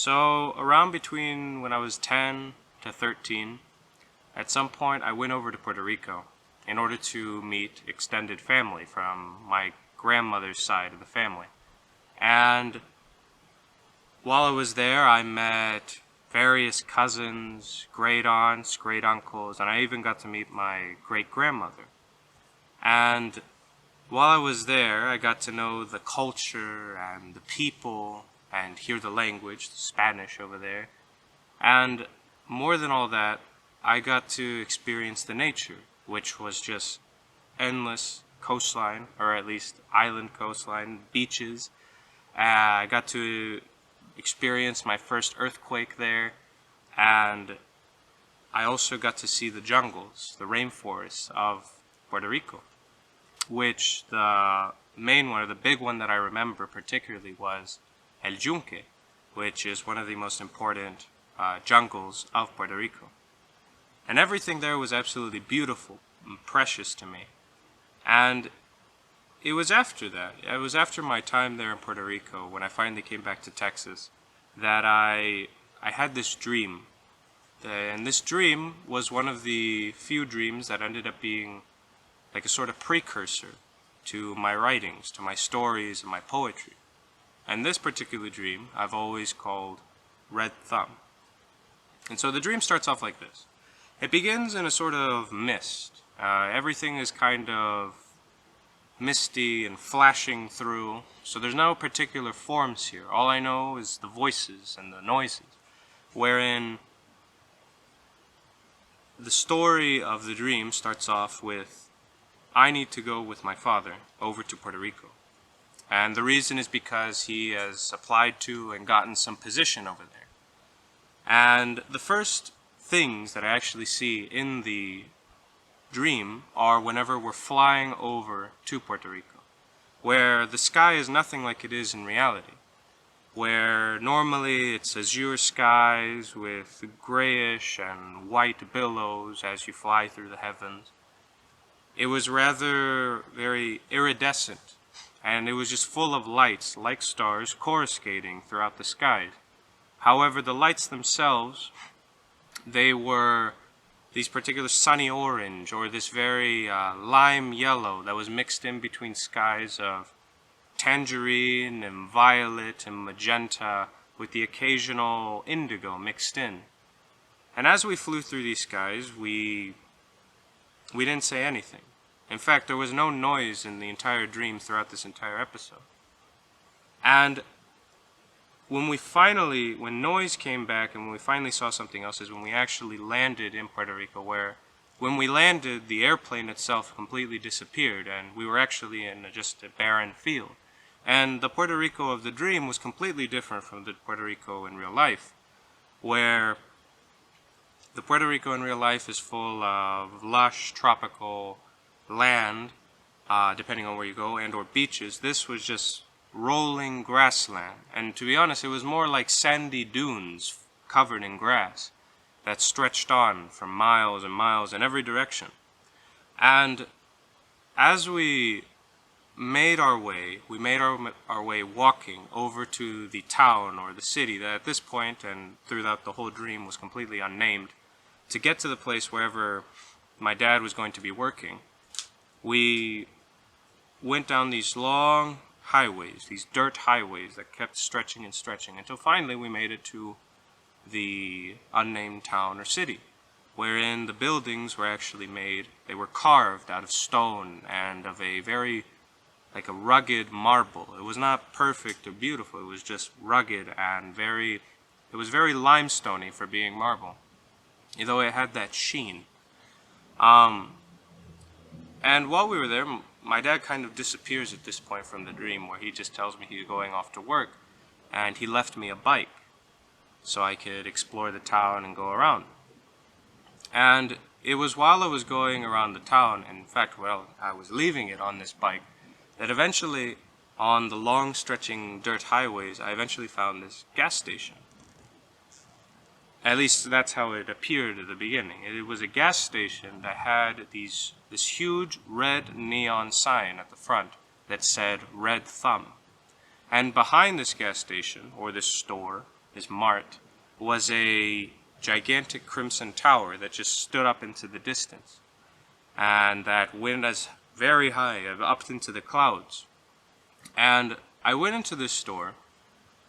So around between when I was 10 to 13, at some point I went over to Puerto Rico in order to meet extended family from my grandmother's side of the family. And while I was there, I met various cousins, great aunts, great uncles, and I even got to meet my great grandmother. And while I was there, I got to know the culture and the people and hear the language, the Spanish over there. And more than all that, I got to experience the nature, which was just endless coastline, or at least island coastline, beaches. I got to experience my first earthquake there, and I also got to see the jungles, the rainforests of Puerto Rico, which the main one, or the big one that I remember particularly was El Yunque, which is one of the most important jungles of Puerto Rico. And everything there was absolutely beautiful and precious to me. And it was after that, it was after my time there in Puerto Rico, when I finally came back to Texas, that I had this dream. And this dream was one of the few dreams that ended up being like a sort of precursor to my writings, to my stories and my poetry. And this particular dream I've always called Red Thumb. And so the dream starts off like this. It begins in a sort of mist. Everything is kind of misty and flashing through, so there's no particular forms here. All I know is the voices and the noises, wherein the story of the dream starts off with, I need to go with my father over to Puerto Rico. And the reason is because he has applied to and gotten some position over there. And the first things that I actually see in the dream are whenever we're flying over to Puerto Rico, where the sky is nothing like it is in reality, where normally it's azure skies with grayish and white billows as you fly through the heavens. It was rather very iridescent, and it was just full of lights, like stars, coruscating throughout the skies. However, the lights themselves, they were these particular sunny orange, or this very lime yellow that was mixed in between skies of tangerine and violet and magenta, with the occasional indigo mixed in. And as we flew through these skies, we didn't say anything. In fact, there was no noise in the entire dream throughout this entire episode. And when noise came back and when we finally saw something else, is when we actually landed in Puerto Rico, where when we landed, the airplane itself completely disappeared and we were actually in just a barren field. And the Puerto Rico of the dream was completely different from the Puerto Rico in real life, where the Puerto Rico in real life is full of lush tropical land, depending on where you go, and or beaches. This was just rolling grassland, and to be honest, it was more like sandy dunes covered in grass that stretched on for miles and miles in every direction. And as we made our way walking over to the town or the city that at this point and throughout the whole dream was completely unnamed, to get to the place wherever my dad was going to be working, we went down these long highways, these dirt highways that kept stretching and stretching, until finally we made it to the unnamed town or city, wherein the buildings were actually made, they were carved out of stone and of a very, like a rugged marble. It was not perfect or beautiful, it was just rugged and it was very limestoney for being marble, though it had that sheen. And while we were there, my dad kind of disappears at this point from the dream, where he just tells me he's going off to work, and he left me a bike so I could explore the town and go around. And it was while I was going around the town, in fact, while I was leaving it on this bike, that eventually, on the long stretching dirt highways, I eventually found this gas station. At least that's how it appeared at the beginning. It was a gas station that had this huge red neon sign at the front that said Red Thumb. And behind this gas station, or this store, this mart, was a gigantic crimson tower that just stood up into the distance, and that went as very high, up into the clouds. And I went into this store,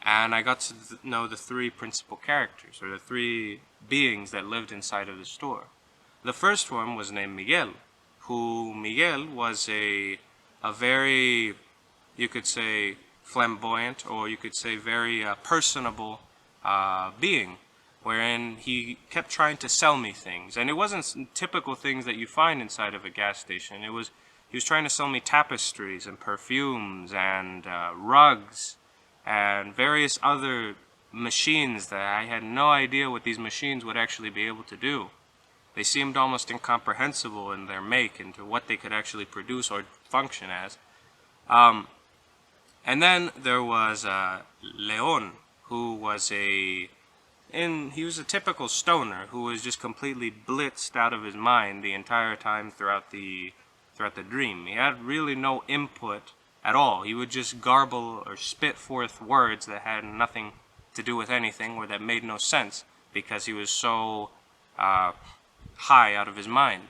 and I got to know the three principal characters, or the three beings that lived inside of the store. The first one was named Miguel, who Miguel was a very, you could say, flamboyant, or you could say very personable being, wherein he kept trying to sell me things. And it wasn't typical things that you find inside of a gas station. He was trying to sell me tapestries and perfumes and rugs and various other machines that I had no idea what these machines would actually be able to do. They seemed almost incomprehensible in their make and to what they could actually produce or function as. And then there was Leon, who was he was a typical stoner who was just completely blitzed out of his mind the entire time throughout the dream. He had really no input at all. He would just garble or spit forth words that had nothing to do with anything or that made no sense because he was so high out of his mind.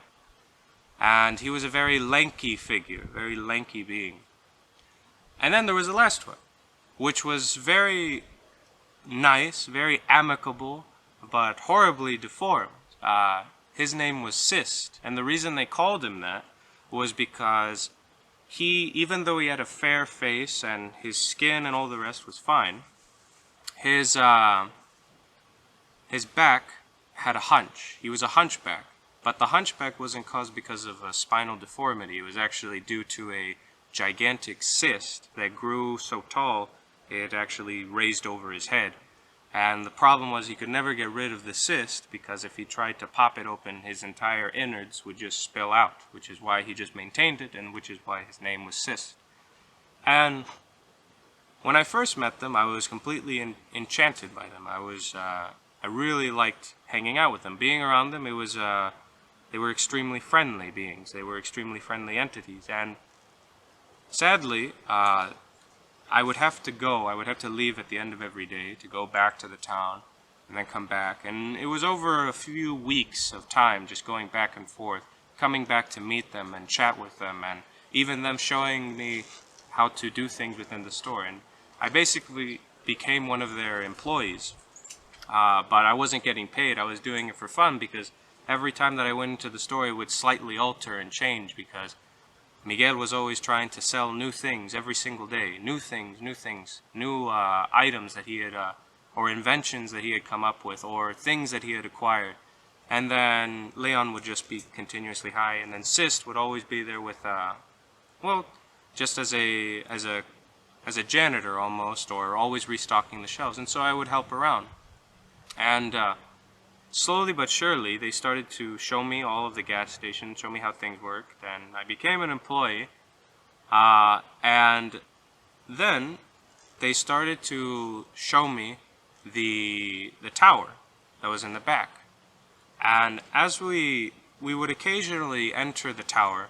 And he was a very lanky figure, very lanky being. And then there was the last one, which was very nice, very amicable, but horribly deformed. His name was Cyst, and the reason they called him that was because he, even though he had a fair face and his skin and all the rest was fine, his back had a hunch. He was a hunchback, but the hunchback wasn't caused because of a spinal deformity. It was actually due to a gigantic cyst that grew so tall it actually raised over his head. And the problem was he could never get rid of the cyst because if he tried to pop it open, his entire innards would just spill out, which is why he just maintained it and which is why his name was Cyst. And when I first met them, I was completely enchanted by them. I really liked hanging out with them. Being around them, they were extremely friendly beings. They were extremely friendly entities. And sadly, I would have to leave at the end of every day to go back to the town and then come back. And it was over a few weeks of time just going back and forth, coming back to meet them and chat with them, and even them showing me how to do things within the store. And I basically became one of their employees, but I wasn't getting paid. I was doing it for fun because every time that I went into the store it would slightly alter and change because Miguel was always trying to sell new things every single day. New items that he had, or inventions that he had come up with, or things that he had acquired. And then Leon would just be continuously high, and then Cyst would always be there with, just as a janitor almost, or always restocking the shelves. And so I would help around. And slowly but surely, they started to show me all of the gas stations, show me how things worked, and I became an employee. And then they started to show me the tower that was in the back. And as we would occasionally enter the tower,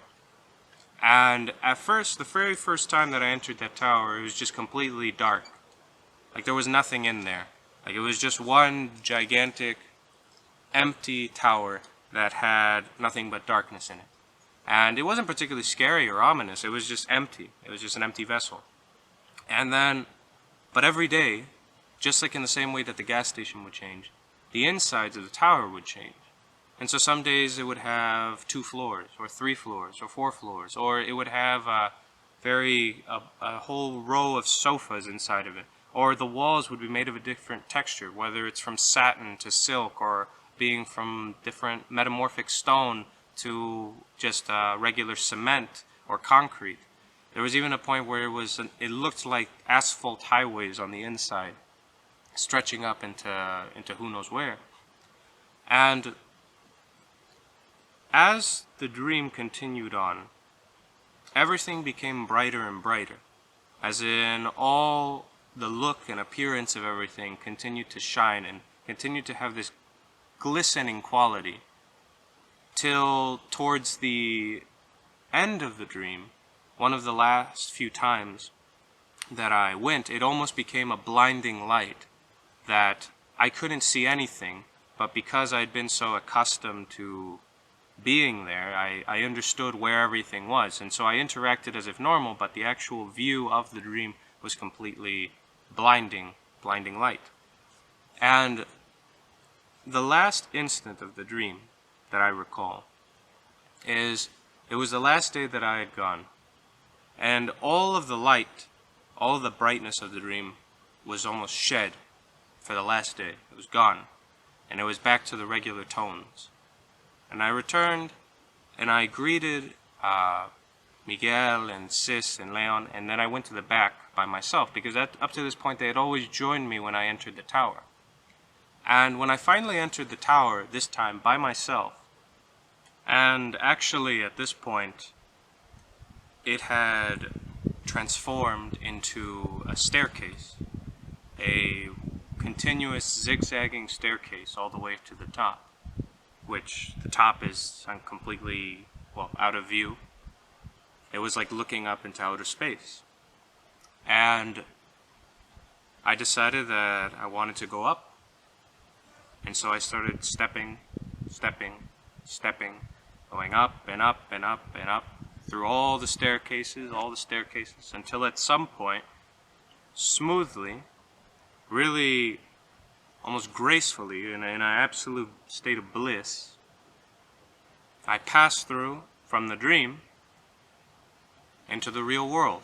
and at first, the very first time that I entered that tower, it was just completely dark. Like there was nothing in there. Like it was just one gigantic empty tower that had nothing but darkness in it. And it wasn't particularly scary or ominous, it was just empty. It was just an empty vessel. And then, but every day, just like in the same way that the gas station would change, the insides of the tower would change. And so some days it would have 2 floors, or 3 floors, or 4 floors, or it would have a whole row of sofas inside of it. Or the walls would be made of a different texture, whether it's from satin to silk, or being from different metamorphic stone to just regular cement or concrete. There was even a point where it looked like asphalt highways on the inside, stretching up into who knows where. And as the dream continued on, everything became brighter and brighter, as in all the look and appearance of everything continued to shine and continued to have this glistening quality, till towards the end of the dream, one of the last few times that I went, it almost became a blinding light. that I couldn't see anything, but because I'd been so accustomed to being there, I understood where everything was, and so I interacted as if normal, but the actual view of the dream was completely blinding light. And the last instant of the dream that I recall is, it was the last day that I had gone, and all of the light, all of the brightness of the dream was almost shed for the last day. It was gone, and it was back to the regular tones. And I returned, and I greeted Miguel and Sis and Leon, and then I went to the back by myself, because up to this point they had always joined me when I entered the tower. And when I finally entered the tower, this time by myself, and actually at this point it had transformed into a staircase, a continuous zigzagging staircase all the way to the top, which the top is completely, well, out of view. It was like looking up into outer space. And I decided that I wanted to go up. And so I started stepping, going up and up and up and up through all the staircases, until at some point, smoothly, really almost gracefully, in an absolute state of bliss, I passed through from the dream into the real world.